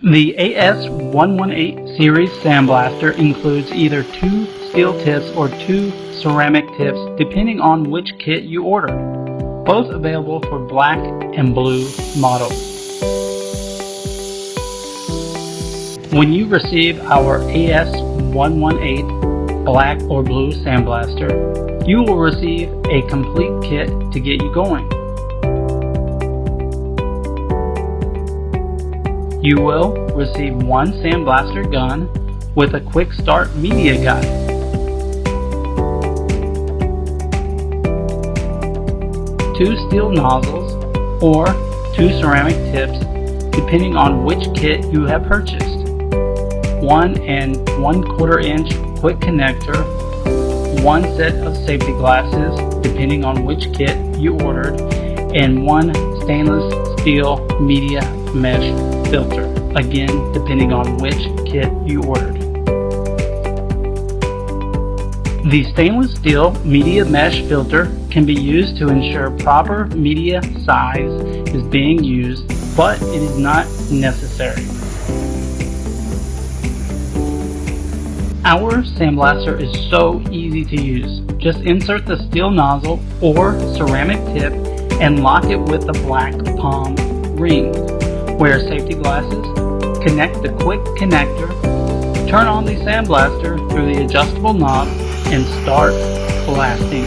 The AS118 Series Sandblaster includes either 2 steel tips or 2 ceramic tips depending on which kit you order, both available for black and blue models. When you receive our AS118 Black or Blue Sandblaster, you will receive a complete kit to get you going. You will receive one sandblaster gun with a quick start media guide, two steel nozzles or 2 ceramic tips depending on which kit you have purchased, 1 1/4 inch quick connector, 1 set of safety glasses depending on which kit you ordered, and 1 stainless steel media mesh filter, again depending on which kit you ordered. The stainless steel media mesh filter can be used to ensure proper media size is being used, but it is not necessary. Our sandblaster is so easy to use. Just insert the steel nozzle or ceramic tip and lock it with the black palm ring. Wear safety glasses, connect the quick connector, turn on the sandblaster through the adjustable knob, and start blasting.